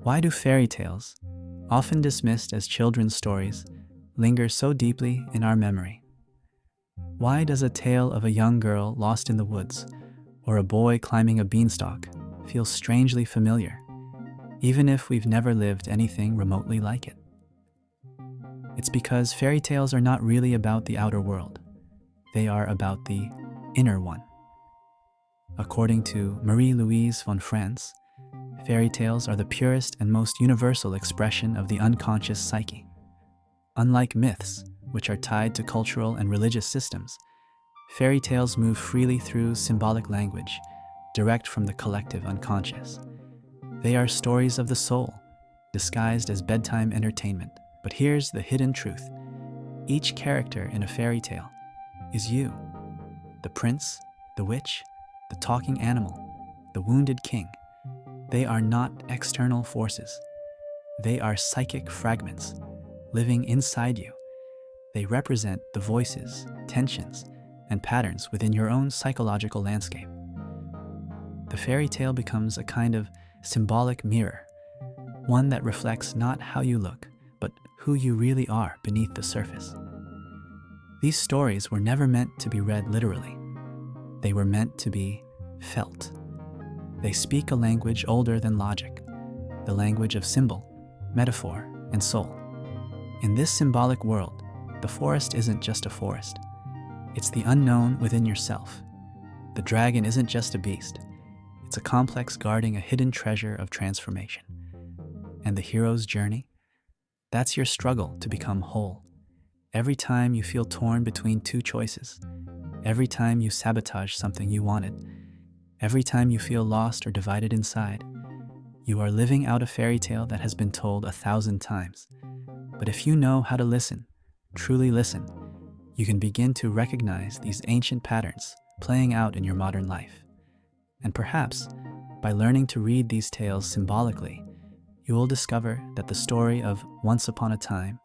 Why do fairy tales, often dismissed as children's stories, linger so deeply in our memory? Why does a tale of a young girl lost in the woods or a boy climbing a beanstalk feel strangely familiar, even if we've never lived anything remotely like it? It's because fairy tales are not really about the outer world. They are about the inner one. According to Marie-Louise von France, fairy tales are the purest and most universal expression of the unconscious psyche. Unlike myths, which are tied to cultural and religious systems, fairy tales move freely through symbolic language, direct from the collective unconscious. They are stories of the soul, disguised as bedtime entertainment. But here's the hidden truth. Each character in a fairy tale is you. The prince, the witch, the talking animal, the wounded king. They are not external forces. They are psychic fragments living inside you. They represent the voices, tensions, and patterns within your own psychological landscape. The fairy tale becomes a kind of symbolic mirror, one that reflects not how you look, but who you really are beneath the surface. These stories were never meant to be read literally. They were meant to be felt. They speak a language older than logic, the language of symbol, metaphor, and soul. In this symbolic world, the forest isn't just a forest. It's the unknown within yourself. The dragon isn't just a beast. It's a complex guarding a hidden treasure of transformation. And the hero's journey? That's your struggle to become whole. Every time you feel torn between two choices, every time you sabotage something you wanted, every time you feel lost or divided inside, you are living out a fairy tale that has been told 1,000 times. But if you know how to listen, truly listen, you can begin to recognize these ancient patterns playing out in your modern life. And perhaps, by learning to read these tales symbolically, you will discover that the story of once upon a time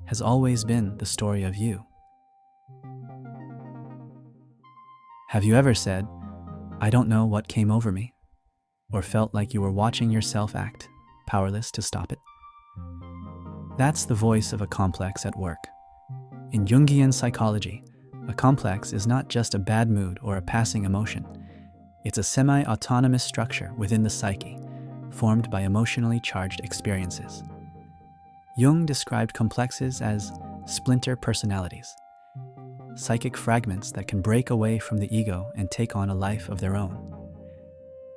has always been the story of you. Have you ever said, "I don't know what came over me," or felt like you were watching yourself act, powerless to stop it? That's the voice of a complex at work. In Jungian psychology, a complex is not just a bad mood or a passing emotion. It's a semi-autonomous structure within the psyche, formed by emotionally charged experiences. Jung described complexes as splinter personalities, psychic fragments that can break away from the ego and take on a life of their own.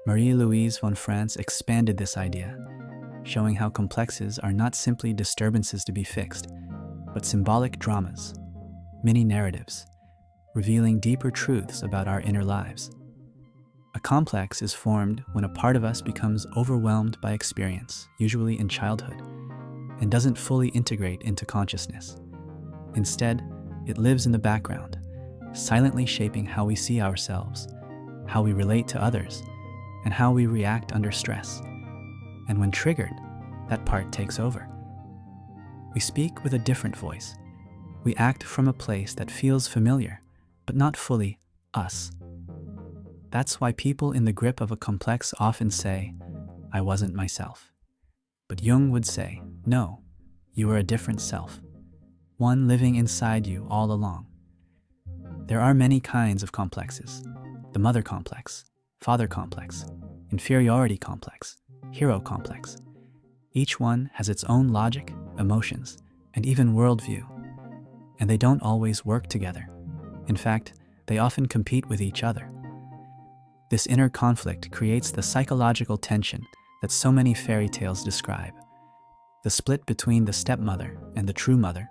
Marie-Louise von France expanded this idea, showing how complexes are not simply disturbances to be fixed, but symbolic dramas, mini-narratives, revealing deeper truths about our inner lives. A complex is formed when a part of us becomes overwhelmed by experience, usually in childhood, and doesn't fully integrate into consciousness. Instead, it lives in the background, silently shaping how we see ourselves, how we relate to others, and how we react under stress. And when triggered, that part takes over. We speak with a different voice. We act from a place that feels familiar, but not fully us. That's why people in the grip of a complex often say, "I wasn't myself." But Jung would say, "No, you are a different self, one living inside you all along." There are many kinds of complexes: the mother complex, father complex, inferiority complex, hero complex. Each one has its own logic, emotions, and even worldview. And they don't always work together. In fact, they often compete with each other. This inner conflict creates the psychological tension that so many fairy tales describe. The split between the stepmother and the true mother,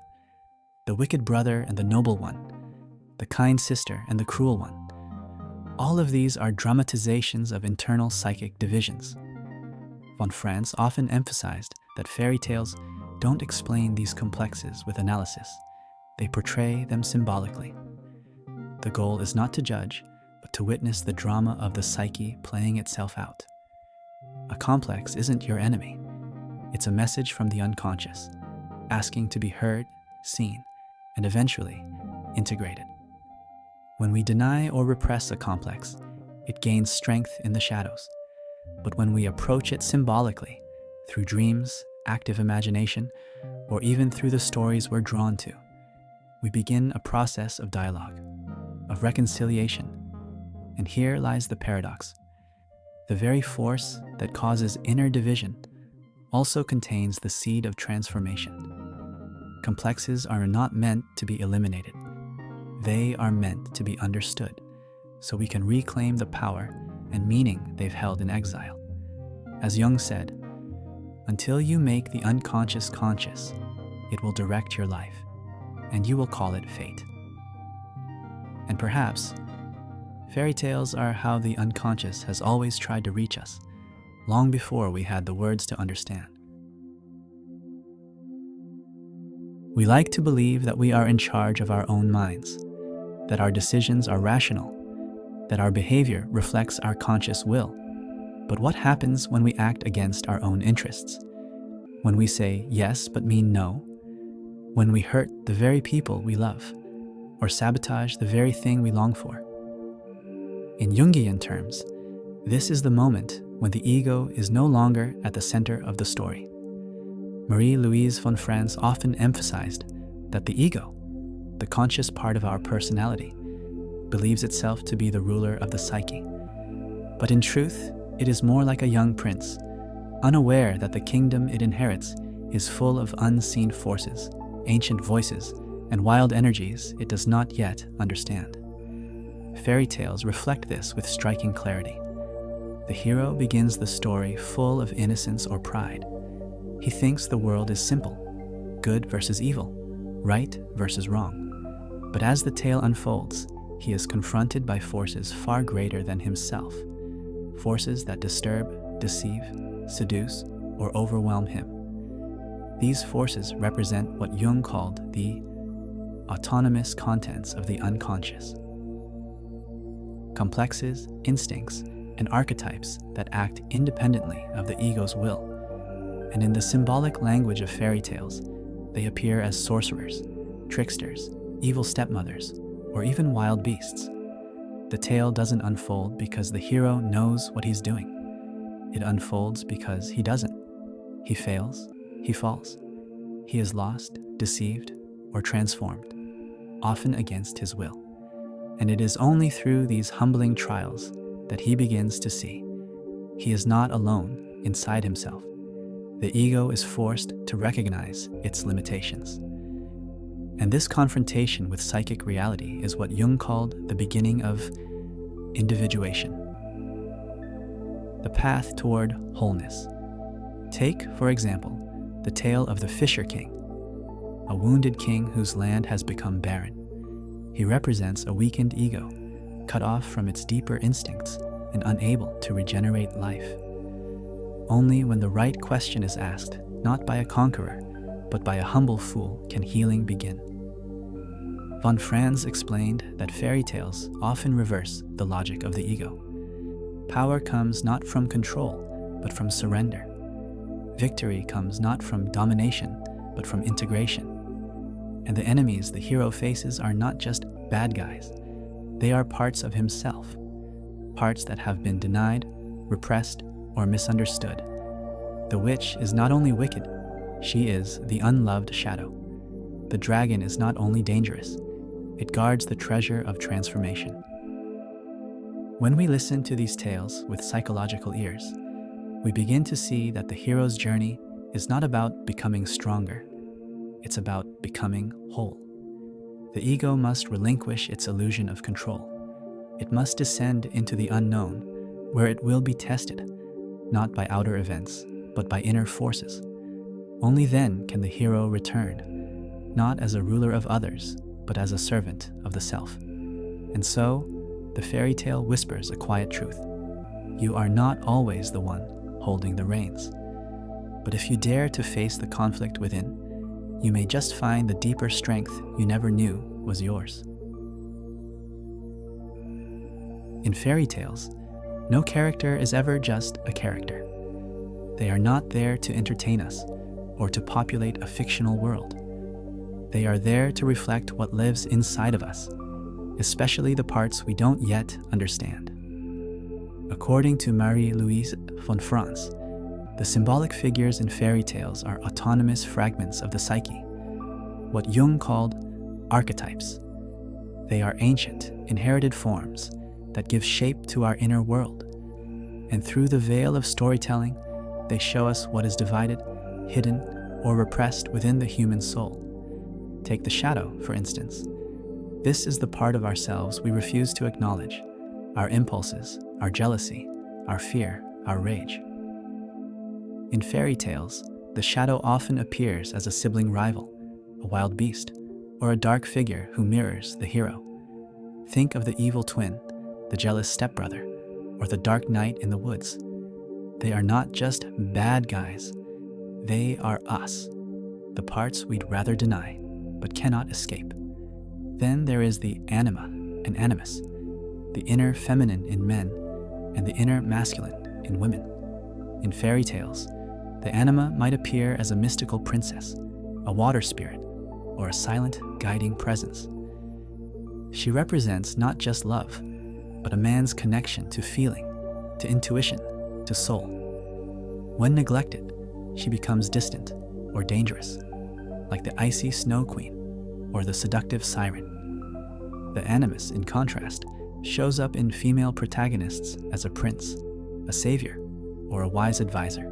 the wicked brother and the noble one, the kind sister and the cruel one. All of these are dramatizations of internal psychic divisions. Von France often emphasized that fairy tales don't explain these complexes with analysis. They portray them symbolically. The goal is not to judge, but to witness the drama of the psyche playing itself out. A complex isn't your enemy. It's a message from the unconscious, asking to be heard, seen, and eventually integrated. When we deny or repress a complex, it gains strength in the shadows. But when we approach it symbolically, through dreams, active imagination, or even through the stories we're drawn to, we begin a process of dialogue, of reconciliation. And here lies the paradox. The very force that causes inner division also contains the seed of transformation. Complexes are not meant to be eliminated. They are meant to be understood, so we can reclaim the power and meaning they've held in exile. As Jung said, until you make the unconscious conscious, it will direct your life, and you will call it fate. And perhaps, fairy tales are how the unconscious has always tried to reach us, long before we had the words to understand. We like to believe that we are in charge of our own minds, that our decisions are rational, that our behavior reflects our conscious will. But what happens when we act against our own interests? When we say yes but mean no? When we hurt the very people we love, or sabotage the very thing we long for? In Jungian terms, this is the moment when the ego is no longer at the center of the story. Marie-Louise von Franz often emphasized that the ego, the conscious part of our personality, believes itself to be the ruler of the psyche. But in truth, it is more like a young prince, unaware that the kingdom it inherits is full of unseen forces, ancient voices, and wild energies it does not yet understand. Fairy tales reflect this with striking clarity. The hero begins the story full of innocence or pride. He thinks the world is simple, good versus evil, right versus wrong. But as the tale unfolds, he is confronted by forces far greater than himself, forces that disturb, deceive, seduce, or overwhelm him. These forces represent what Jung called the autonomous contents of the unconscious. Complexes, instincts, and archetypes that act independently of the ego's will. And in the symbolic language of fairy tales, they appear as sorcerers, tricksters, evil stepmothers, or even wild beasts. The tale doesn't unfold because the hero knows what he's doing. It unfolds because he doesn't. He fails, he falls. He is lost, deceived, or transformed, often against his will. And it is only through these humbling trials that he begins to see. He is not alone inside himself. The ego is forced to recognize its limitations. And this confrontation with psychic reality is what Jung called the beginning of individuation, the path toward wholeness. Take, for example, the tale of the Fisher King, a wounded king whose land has become barren. He represents a weakened ego, cut off from its deeper instincts and unable to regenerate life. Only when the right question is asked, not by a conqueror, but by a humble fool, can healing begin. Von Franz explained that fairy tales often reverse the logic of the ego. Power comes not from control, but from surrender. Victory comes not from domination, but from integration. And the enemies the hero faces are not just bad guys. They are parts of himself, parts that have been denied, repressed, or misunderstood. The witch is not only wicked, she is the unloved shadow. The dragon is not only dangerous, it guards the treasure of transformation. When we listen to these tales with psychological ears, we begin to see that the hero's journey is not about becoming stronger. It's about becoming whole. The ego must relinquish its illusion of control. It must descend into the unknown, where it will be tested, not by outer events, but by inner forces. Only then can the hero return, not as a ruler of others, but as a servant of the self. And so, the fairy tale whispers a quiet truth. You are not always the one holding the reins. But if you dare to face the conflict within, you may just find the deeper strength you never knew was yours. In fairy tales, no character is ever just a character. They are not there to entertain us or to populate a fictional world. They are there to reflect what lives inside of us, especially the parts we don't yet understand. According to Marie-Louise von France, the symbolic figures in fairy tales are autonomous fragments of the psyche, what Jung called archetypes. They are ancient, inherited forms that give shape to our inner world. And through the veil of storytelling, they show us what is divided, hidden, or repressed within the human soul. Take the shadow, for instance. This is the part of ourselves we refuse to acknowledge, our impulses, our jealousy, our fear, our rage. In fairy tales, the shadow often appears as a sibling rival, a wild beast, or a dark figure who mirrors the hero. Think of the evil twin, the jealous stepbrother, or the dark knight in the woods. They are not just bad guys. They are us, the parts we'd rather deny, but cannot escape. Then there is the anima and animus, the inner feminine in men and the inner masculine in women. In fairy tales, the anima might appear as a mystical princess, a water spirit, or a silent, guiding presence. She represents not just love, but a man's connection to feeling, to intuition, to soul. When neglected, she becomes distant or dangerous, like the icy snow queen or the seductive siren. The animus, in contrast, shows up in female protagonists as a prince, a savior, or a wise advisor.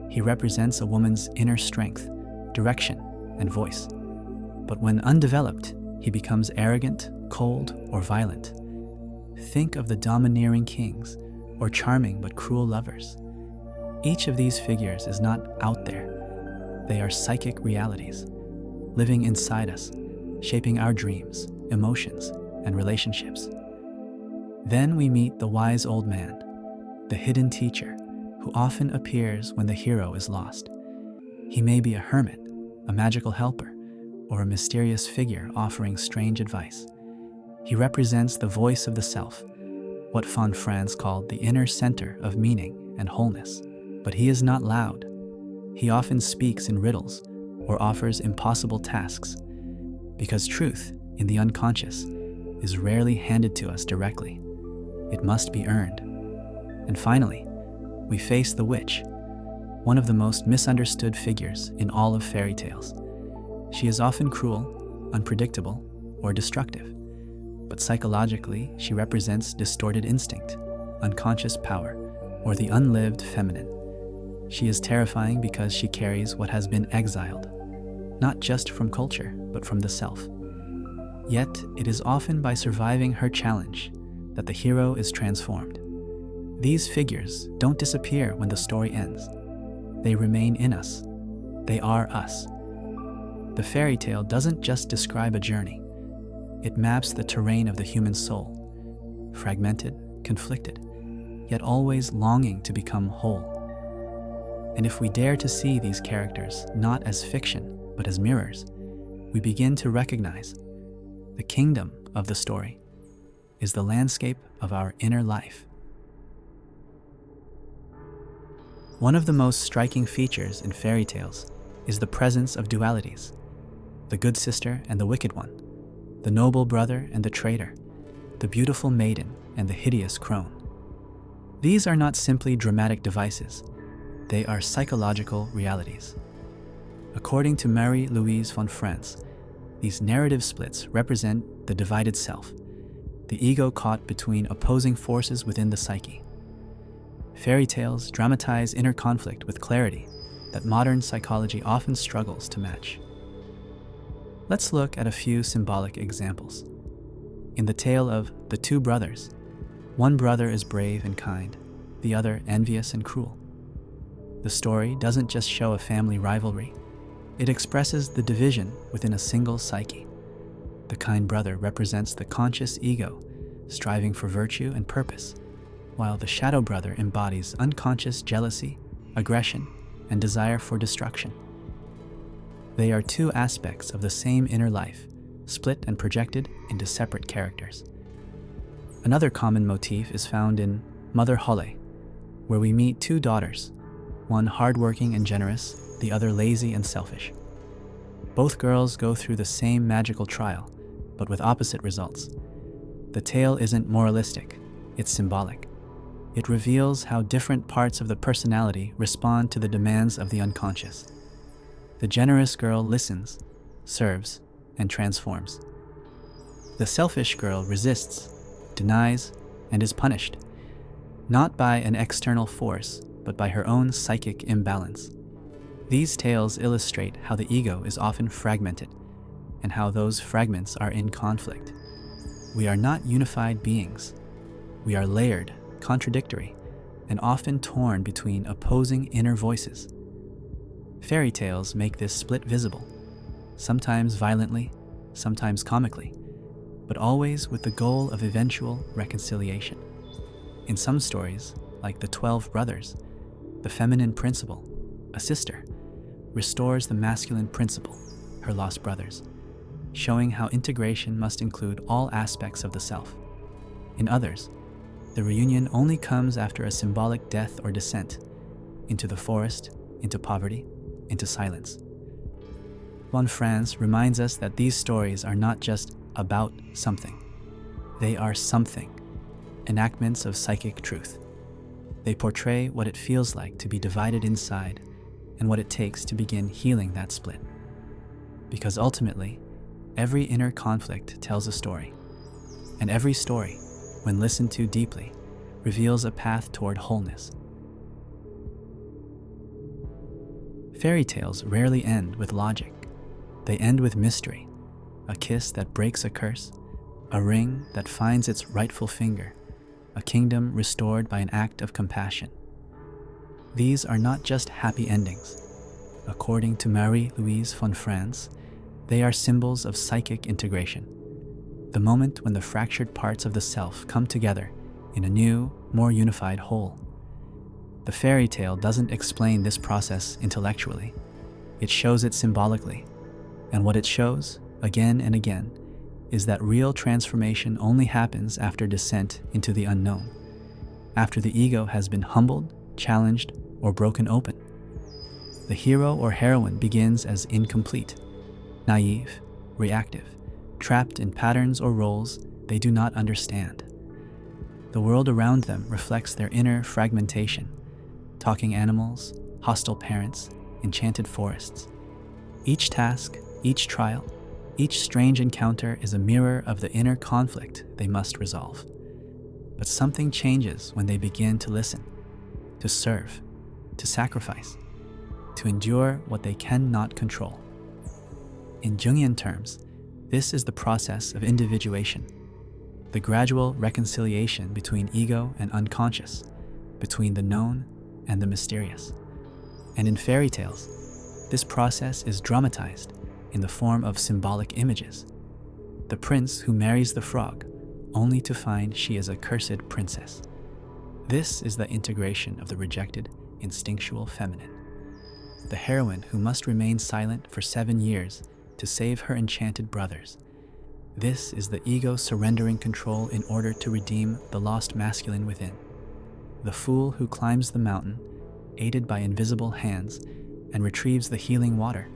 He represents a woman's inner strength, direction, and voice. But when undeveloped, he becomes arrogant, cold, or violent. Think of the domineering kings or charming but cruel lovers. Each of these figures is not out there. They are psychic realities, living inside us, shaping our dreams, emotions, and relationships. Then we meet the wise old man, the hidden teacher, who often appears when the hero is lost. He may be a hermit, a magical helper, or a mysterious figure offering strange advice. He represents the voice of the self, what von Franz called the inner center of meaning and wholeness. But he is not loud. He often speaks in riddles or offers impossible tasks, because truth in the unconscious is rarely handed to us directly. It must be earned. And finally, we face the witch, one of the most misunderstood figures in all of fairy tales. She is often cruel, unpredictable, or destructive, but psychologically she represents distorted instinct, unconscious power, or the unlived feminine. She is terrifying because she carries what has been exiled, not just from culture, but from the self. Yet, it is often by surviving her challenge that the hero is transformed. These figures don't disappear when the story ends. They remain in us. They are us. The fairy tale doesn't just describe a journey. It maps the terrain of the human soul, fragmented, conflicted, yet always longing to become whole. And if we dare to see these characters not as fiction, but as mirrors, we begin to recognize the kingdom of the story is the landscape of our inner life. One of the most striking features in fairy tales is the presence of dualities, the good sister and the wicked one, the noble brother and the traitor, the beautiful maiden and the hideous crone. These are not simply dramatic devices, they are psychological realities. According to Marie-Louise von France, these narrative splits represent the divided self, the ego caught between opposing forces within the psyche. Fairy tales dramatize inner conflict with clarity that modern psychology often struggles to match. Let's look at a few symbolic examples. In the tale of the two brothers, one brother is brave and kind, the other envious and cruel. The story doesn't just show a family rivalry, it expresses the division within a single psyche. The kind brother represents the conscious ego, striving for virtue and purpose, while the shadow brother embodies unconscious jealousy, aggression, and desire for destruction. They are two aspects of the same inner life, split and projected into separate characters. Another common motif is found in Mother Holle, where we meet two daughters, one hardworking and generous, the other lazy and selfish. Both girls go through the same magical trial, but with opposite results. The tale isn't moralistic, it's symbolic. It reveals how different parts of the personality respond to the demands of the unconscious. The generous girl listens, serves, and transforms. The selfish girl resists, denies, and is punished, not by an external force, but by her own psychic imbalance. These tales illustrate how the ego is often fragmented, and how those fragments are in conflict. We are not unified beings. We are layered, contradictory, and often torn between opposing inner voices. Fairy tales make this split visible, sometimes violently, sometimes comically, but always with the goal of eventual reconciliation. In some stories, like the 12 Brothers, the feminine principle, a sister, restores the masculine principle, her lost brothers, showing how integration must include all aspects of the self. In others, the reunion only comes after a symbolic death or descent into the forest, into poverty, into silence. Juan Franz reminds us that these stories are not just about something. They are something, enactments of psychic truth. They portray what it feels like to be divided inside and what it takes to begin healing that split. Because ultimately, every inner conflict tells a story, and every story, when listened to deeply, reveals a path toward wholeness. Fairy tales rarely end with logic. They end with mystery, a kiss that breaks a curse, a ring that finds its rightful finger, a kingdom restored by an act of compassion. These are not just happy endings. According to Marie-Louise von Franz, they are symbols of psychic integration, the moment when the fractured parts of the self come together in a new, more unified whole. The fairy tale doesn't explain this process intellectually. It shows it symbolically, and what it shows, again and again, is that real transformation only happens after descent into the unknown, after the ego has been humbled, challenged, or broken open. The hero or heroine begins as incomplete, naive, reactive, trapped in patterns or roles they do not understand. The world around them reflects their inner fragmentation: talking animals, hostile parents, enchanted forests. Each task, each trial, each strange encounter is a mirror of the inner conflict they must resolve. But something changes when they begin to listen, to serve, to sacrifice, to endure what they cannot control. In Jungian terms, this is the process of individuation, the gradual reconciliation between ego and unconscious, between the known and the mysterious. And in fairy tales, this process is dramatized in the form of symbolic images. The prince who marries the frog, only to find she is a cursed princess. This is the integration of the rejected, instinctual feminine. The heroine who must remain silent for 7 years to save her enchanted brothers. This is the ego surrendering control in order to redeem the lost masculine within. The fool who climbs the mountain, aided by invisible hands, and retrieves the healing water.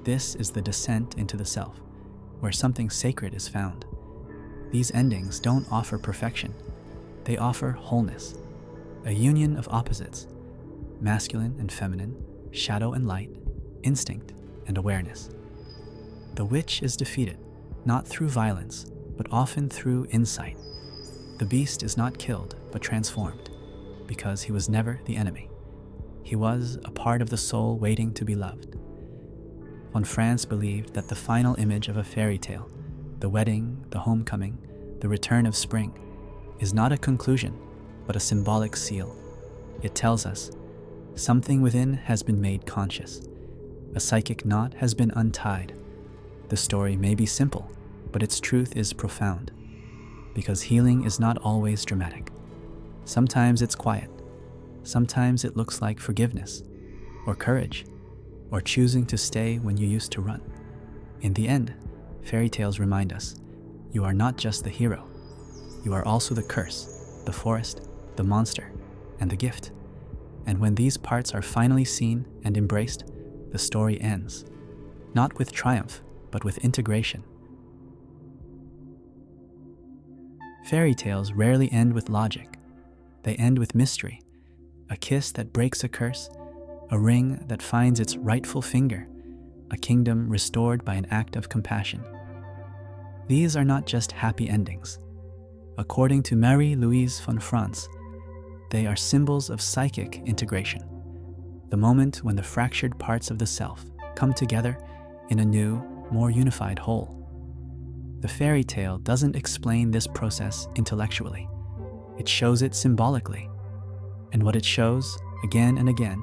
This is the descent into the self, where something sacred is found. These endings don't offer perfection. They offer wholeness, a union of opposites, masculine and feminine, shadow and light, instinct and awareness. The witch is defeated, not through violence, but often through insight. The beast is not killed, but transformed, because he was never the enemy. He was a part of the soul waiting to be loved. Von Franz believed that the final image of a fairy tale, the wedding, the homecoming, the return of spring, is not a conclusion, but a symbolic seal. It tells us, something within has been made conscious. A psychic knot has been untied. The story may be simple, but its truth is profound. Because healing is not always dramatic. Sometimes it's quiet. Sometimes it looks like forgiveness, or courage, or choosing to stay when you used to run. In the end, fairy tales remind us, you are not just the hero. You are also the curse, the forest, the monster, and the gift. And when these parts are finally seen and embraced, the story ends. not with triumph, but with integration. Fairy tales rarely end with logic. They end with mystery, a kiss that breaks a curse, a ring that finds its rightful finger, a kingdom restored by an act of compassion. These are not just happy endings. According to Marie-Louise von France, they are symbols of psychic integration, the moment when the fractured parts of the self come together in a new, more unified whole. The fairy tale doesn't explain this process intellectually. It shows it symbolically. And what it shows, again and again,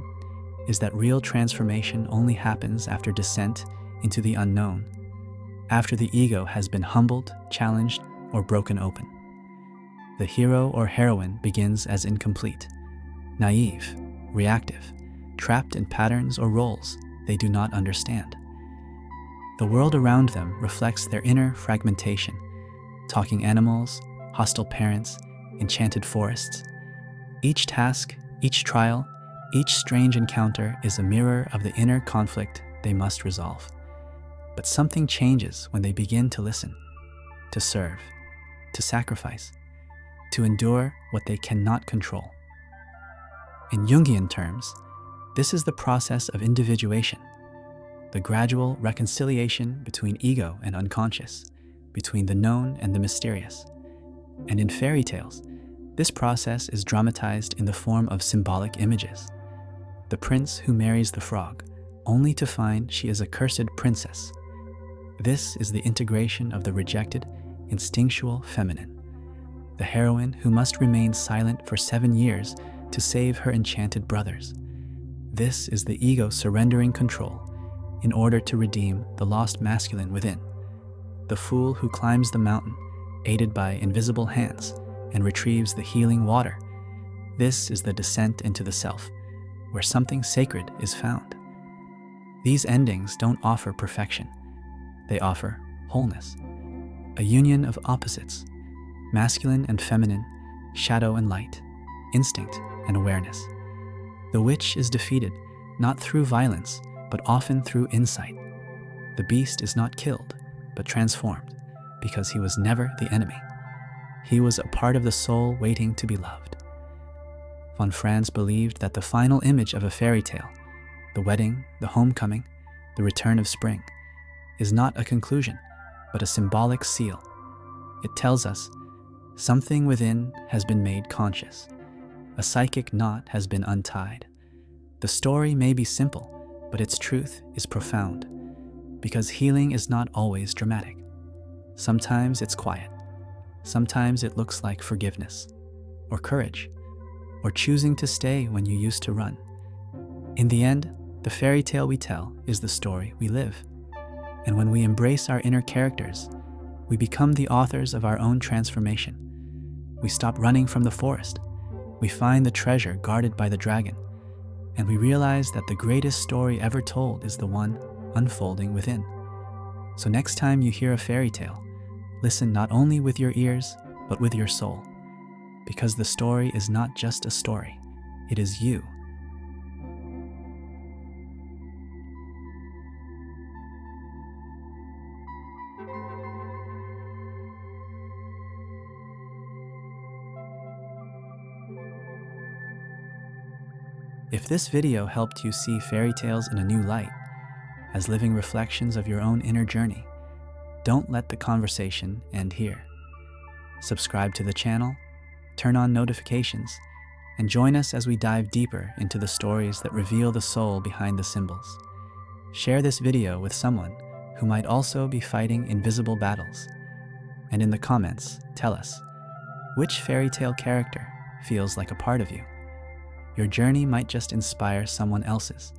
is that real transformation only happens after descent into the unknown, after the ego has been humbled, challenged, or broken open. The hero or heroine begins as incomplete, naive, reactive, trapped in patterns or roles they do not understand. The world around them reflects their inner fragmentation: talking animals, hostile parents, enchanted forests. Each task, each trial, each strange encounter is a mirror of the inner conflict they must resolve. But something changes when they begin to listen, to serve, to sacrifice, to endure what they cannot control. In Jungian terms, this is the process of individuation, the gradual reconciliation between ego and unconscious, between the known and the mysterious. And in fairy tales, this process is dramatized in the form of symbolic images. The prince who marries the frog, only to find she is a cursed princess. This is the integration of the rejected, instinctual feminine. The heroine who must remain silent for 7 years to save her enchanted brothers. This is the ego surrendering control in order to redeem the lost masculine within. The fool who climbs the mountain, aided by invisible hands, and retrieves the healing water. This is the descent into the self, where something sacred is found. These endings don't offer perfection. They offer wholeness, a union of opposites, masculine and feminine, shadow and light, instinct and awareness. The witch is defeated not through violence, but often through insight. The beast is not killed, but transformed, because he was never the enemy. He was a part of the soul waiting to be loved. Von Franz believed that the final image of a fairy tale, the wedding, the homecoming, the return of spring, is not a conclusion, but a symbolic seal. It tells us something within has been made conscious. A psychic knot has been untied. The story may be simple, but its truth is profound, because healing is not always dramatic. Sometimes it's quiet. Sometimes it looks like forgiveness, or courage, or choosing to stay when you used to run. In the end, the fairy tale we tell is the story we live. And when we embrace our inner characters, we become the authors of our own transformation. We stop running from the forest. We find the treasure guarded by the dragon. And we realize that the greatest story ever told is the one unfolding within. So next time you hear a fairy tale, listen not only with your ears, but with your soul. Because the story is not just a story, it is you. If this video helped you see fairy tales in a new light, as living reflections of your own inner journey, don't let the conversation end here. Subscribe to the channel, turn on notifications, and join us as we dive deeper into the stories that reveal the soul behind the symbols. Share this video with someone who might also be fighting invisible battles. And in the comments, tell us, which fairy tale character feels like a part of you? Your journey might just inspire someone else's.